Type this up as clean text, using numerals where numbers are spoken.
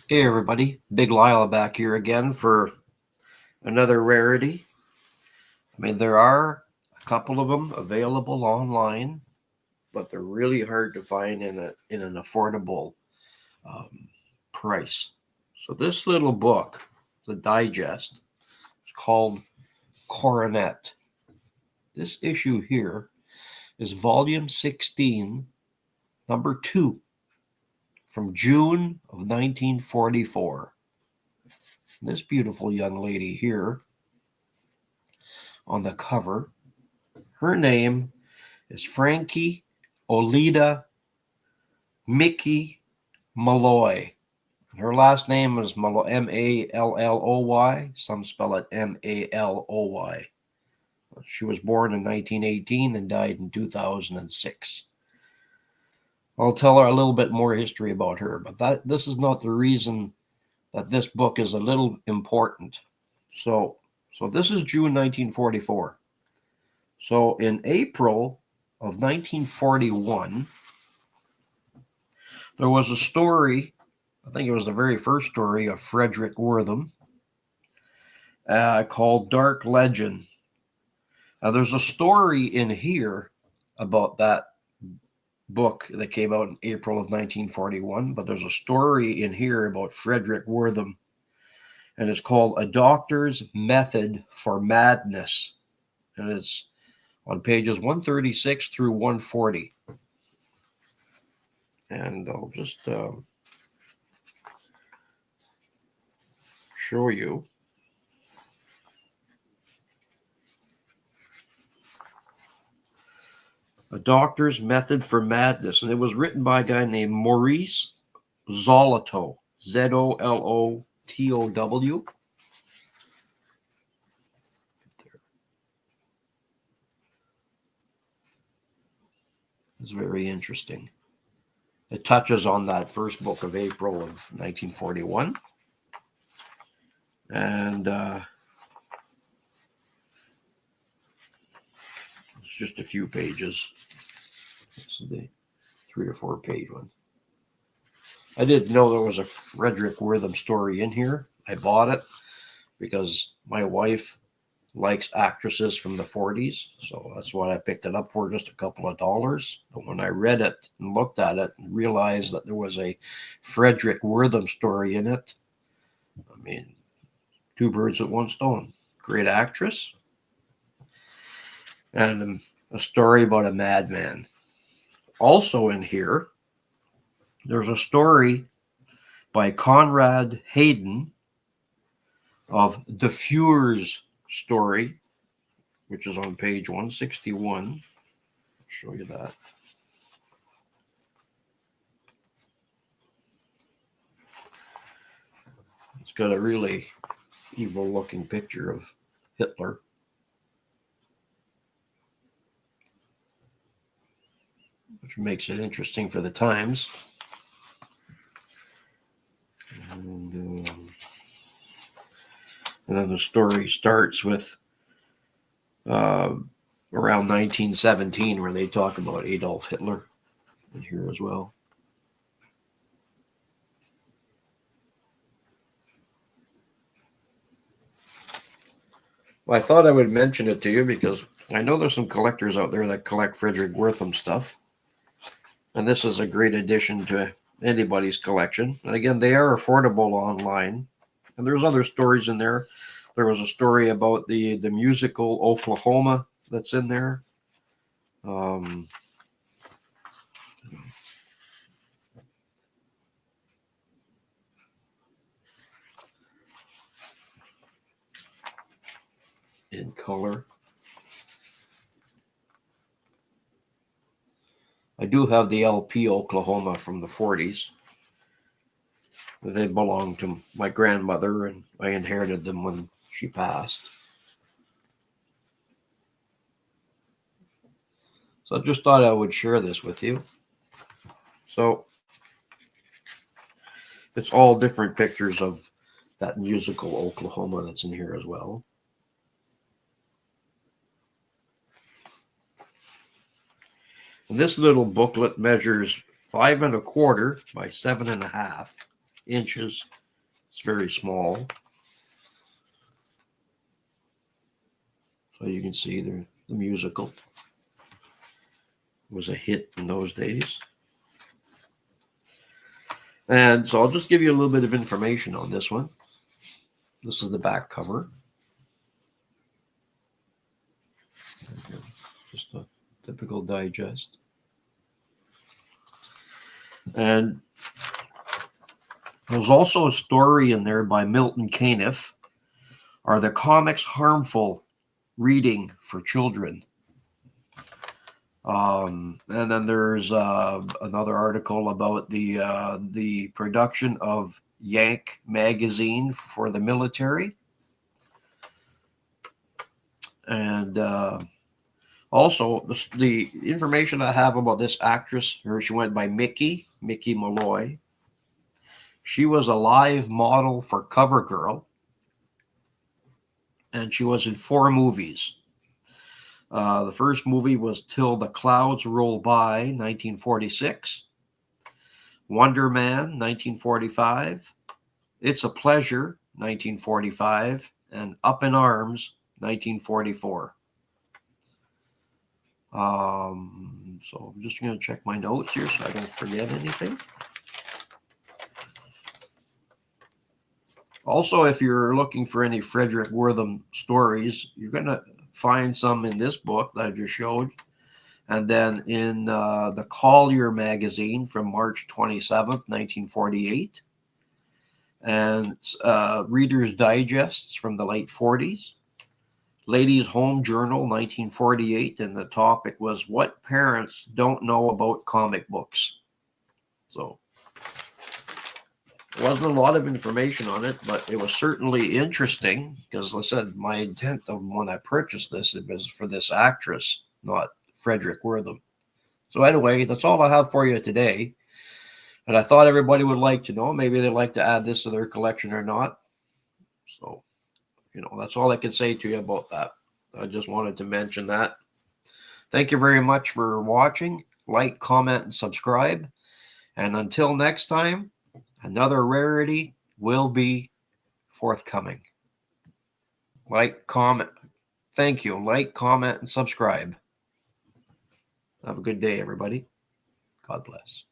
Hey everybody, Big Lyle back here again for another rarity. I mean, there are a couple of them available online, but they're really hard to find in an affordable um, price. So this little book, the digest, is called Coronet. This issue here is volume 16, number 2, from June of 1944. This beautiful young lady here on the cover, her name is Frankie Olida Mickey Malloy. Her last name is Malloy. Some spell it Maloy. She was born in 1918 and died in 2006. I'll tell her a little bit more history about her, but this is not the reason that this book is a little important. So this is June 1944. So in April of 1941, there was a story, I think it was the very first story of Fredric Wertham, called Dark Legend. Now, there's a story in here about that book that came out in April of 1941, but there's a story in here about Fredric Wertham, and it's called A Doctor's Method for Madness, and it's on pages 136 through 140. And I'll just show you. A Doctor's Method for Madness, and it was written by a guy named Maurice Zolotow, Zolotow. It's very interesting. It touches on that first book of April of 1941, and it's just a few pages. This is the 3 or 4 page one. I didn't know there was a Fredric Wertham story in here. I bought it because my wife likes actresses from the 40s, so that's what I picked it up for, just a couple of dollars. But when I read it and looked at it and realized that there was a Fredric Wertham story in it, I mean, two birds with one stone. Great actress, and a story about a madman. Also in here, there's a story by Conrad Hayden of the Fuhr's story, which is on page 161. I'll show you that. It's got a really evil looking picture of Hitler. Which makes it interesting for the times. And then the story starts with around 1917, where they talk about Adolf Hitler in here as well. Well, I thought I would mention it to you because I know there's some collectors out there that collect Fredric Wertham stuff. And this is a great addition to anybody's collection. And again, they are affordable online. And there's other stories in there. There was a story about the musical Oklahoma that's in there. In color. I do have the LP Oklahoma from the 40s. They belonged to my grandmother, and I inherited them when she passed. So I just thought I would share this with you. So it's all different pictures of that musical Oklahoma that's in here as well. And this little booklet measures 5 1/4 by 7 1/2. inches. It's very small. So you can see the musical was a hit in those days. And so I'll just give you a little bit of information on this one. This is the back cover. Just a typical digest. And there's also a story in there by Milton Caniff. Are the comics harmful reading for children? And then there's another article about the production of Yank magazine for the military. And also, the information I have about this actress, she went by Mickey Malloy. She was a live model for CoverGirl, and she was in 4 movies. The first movie was Till the Clouds Roll By, 1946. Wonder Man, 1945. It's a Pleasure, 1945. And Up in Arms, 1944. So I'm just going to check my notes here so I don't forget anything. Also, if you're looking for any Fredric Wertham stories, you're going to find some in this book that I just showed. And then in the Collier magazine from March 27th, 1948. And Reader's Digests from the late 40s. Ladies' Home Journal, 1948, and the topic was What Parents Don't Know About Comic Books. So, there wasn't a lot of information on it, but it was certainly interesting, because, as I said, my intent of when I purchased this, it was for this actress, not Fredric Wertham. So anyway, that's all I have for you today. And I thought everybody would like to know. Maybe they'd like to add this to their collection or not. So, that's all I can say to you about that. I just wanted to mention that. Thank you very much for watching. Like, comment, and subscribe. And until next time, another rarity will be forthcoming. Like, comment. Thank you. Like, comment, and subscribe. Have a good day, everybody. God bless.